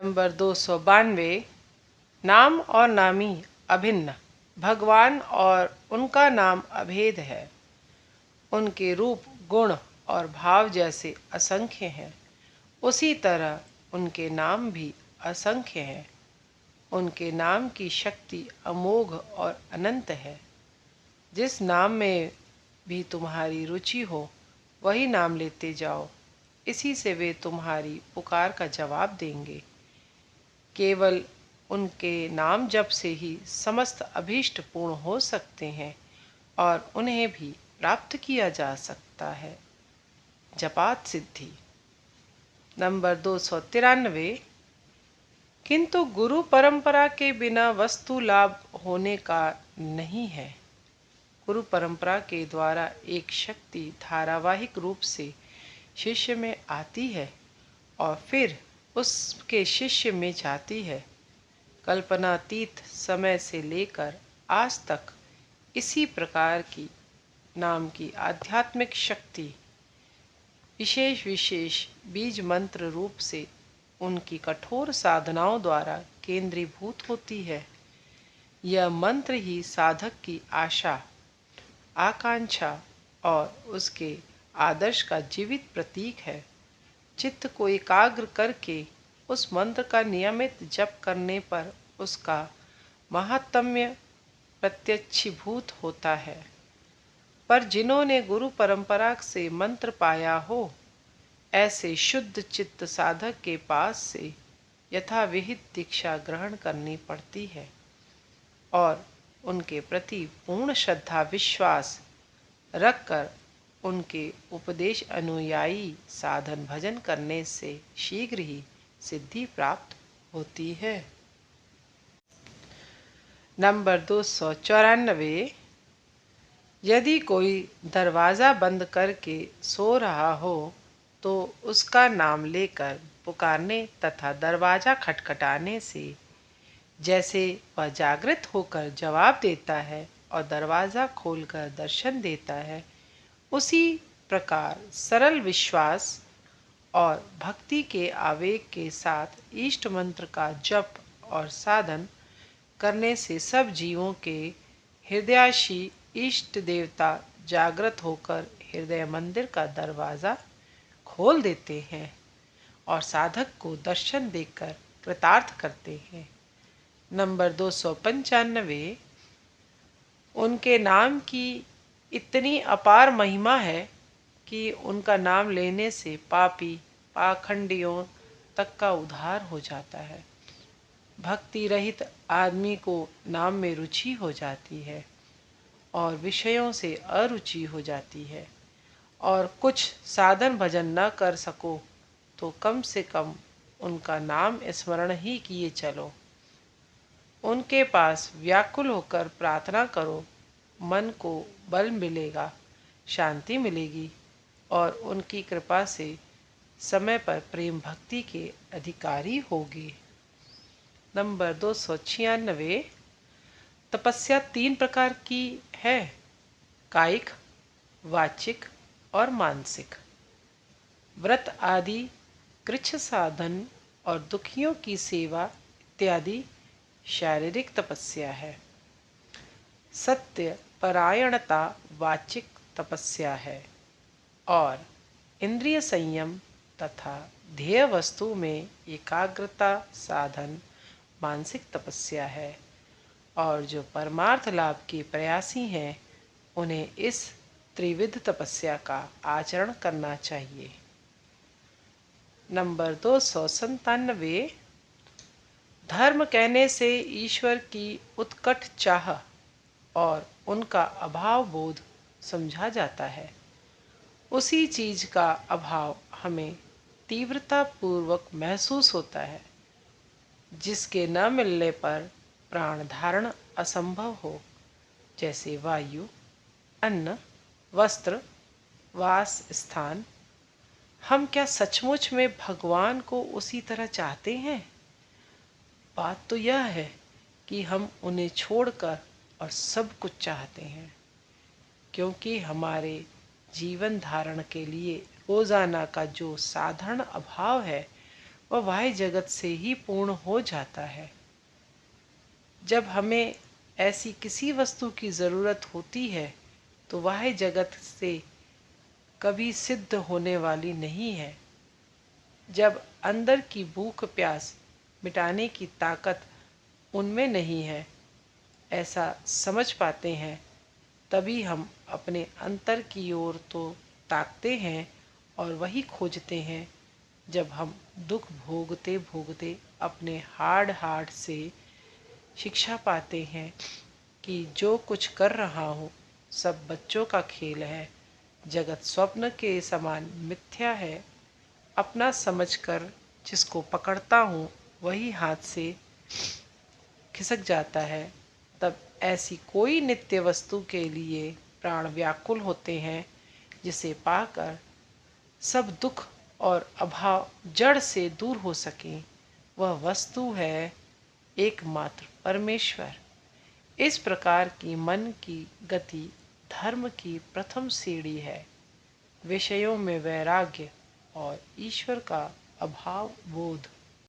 Number 292। नाम और नामी अभिन्न, भगवान और उनका नाम अभेद है। उनके रूप, गुण और भाव जैसे असंख्य हैं, उसी तरह उनके नाम भी असंख्य हैं। उनके नाम की शक्ति अमोघ और अनंत है। जिस नाम में भी तुम्हारी रुचि हो, वही नाम लेते जाओ। इसी से वे तुम्हारी पुकार का जवाब देंगे। केवल उनके नाम जप से ही समस्त अभीष्ट पूर्ण हो सकते हैं और उन्हें भी प्राप्त किया जा सकता है। जपात सिद्धि। नंबर 293। किंतु गुरु परंपरा के बिना वस्तु लाभ होने का नहीं है। गुरु परंपरा के द्वारा एक शक्ति धारावाहिक रूप से शिष्य में आती है और फिर उसके शिष्य में जाती है। कल्पनातीत समय से लेकर आज तक इसी प्रकार की नाम की आध्यात्मिक शक्ति विशेष विशेष बीज मंत्र रूप से उनकी कठोर साधनाओं द्वारा केंद्रीभूत होती है। यह मंत्र ही साधक की आशा, आकांक्षा और उसके आदर्श का जीवित प्रतीक है। चित्त को एकाग्र करके उस मंत्र का नियमित जप करने पर उसका महात्म्य प्रत्यक्षीभूत होता है। पर जिन्होंने गुरु परंपरा से मंत्र पाया हो, ऐसे शुद्ध चित्त साधक के पास से यथाविहित दीक्षा ग्रहण करनी पड़ती है और उनके प्रति पूर्ण श्रद्धा विश्वास रखकर उनके उपदेश अनुयायी साधन भजन करने से शीघ्र ही सिद्धि प्राप्त होती है। नंबर 294। यदि कोई दरवाज़ा बंद करके सो रहा हो तो उसका नाम लेकर पुकारने तथा दरवाज़ा खटखटाने से जैसे वह जागृत होकर जवाब देता है और दरवाज़ा खोलकर दर्शन देता है, उसी प्रकार सरल विश्वास और भक्ति के आवेग के साथ इष्ट मंत्र का जप और साधन करने से सब जीवों के हृदयाशी इष्ट देवता जागृत होकर हृदय मंदिर का दरवाज़ा खोल देते हैं और साधक को दर्शन देकर कृतार्थ करते हैं। नंबर 295। उनके नाम की इतनी अपार महिमा है कि उनका नाम लेने से पापी पाखंडियों तक का उद्धार हो जाता है। भक्ति रहित आदमी को नाम में रुचि हो जाती है और विषयों से अरुचि हो जाती है, और कुछ साधन भजन न कर सको तो कम से कम उनका नाम स्मरण ही किए चलो। उनके पास व्याकुल होकर प्रार्थना करो, मन को बल मिलेगा, शांति मिलेगी और उनकी कृपा से समय पर प्रेम भक्ति के अधिकारी होगे। नंबर 296। तपस्या 3 प्रकार की है: कायिक, वाचिक और मानसिक। व्रत आदि, कृच्छ साधन और दुखियों की सेवा इत्यादि शारीरिक तपस्या है। सत्य परायणता वाचिक तपस्या है और इंद्रिय संयम तथा ध्येय वस्तु में एकाग्रता साधन मानसिक तपस्या है। और जो परमार्थ लाभ के प्रयासी हैं, उन्हें इस त्रिविध तपस्या का आचरण करना चाहिए। नंबर 297। धर्म कहने से ईश्वर की उत्कट चाह और उनका अभाव बोध समझा जाता है। उसी चीज का अभाव हमें तीव्रता पूर्वक महसूस होता है, जिसके न मिलने पर प्राण धारण असंभव हो, जैसे वायु, अन्न, वस्त्र, वास स्थान। हम क्या सचमुच में भगवान को उसी तरह चाहते हैं? बात तो यह है कि हम उन्हें छोड़कर और सब कुछ चाहते हैं, क्योंकि हमारे जीवन धारण के लिए रोजाना का जो साधारण अभाव है वह बाह्य जगत से ही पूर्ण हो जाता है। जब हमें ऐसी किसी वस्तु की ज़रूरत होती है तो बाह्य जगत से कभी सिद्ध होने वाली नहीं है। जब अंदर की भूख प्यास मिटाने की ताकत उनमें नहीं है, ऐसा समझ पाते हैं, तभी हम अपने अंतर की ओर तो ताकते हैं और वही खोजते हैं। जब हम दुख भोगते भोगते अपने हार्ड हार्ट से शिक्षा पाते हैं कि जो कुछ कर रहा हूँ सब बच्चों का खेल है, जगत स्वप्न के समान मिथ्या है, अपना समझकर जिसको पकड़ता हूँ वही हाथ से खिसक जाता है, तब ऐसी कोई नित्य वस्तु के लिए प्राण व्याकुल होते हैं जिसे पाकर सब दुख और अभाव जड़ से दूर हो सके। वह वस्तु है एकमात्र परमेश्वर। इस प्रकार की मन की गति धर्म की प्रथम सीढ़ी है। विषयों में वैराग्य और ईश्वर का अभाव बोध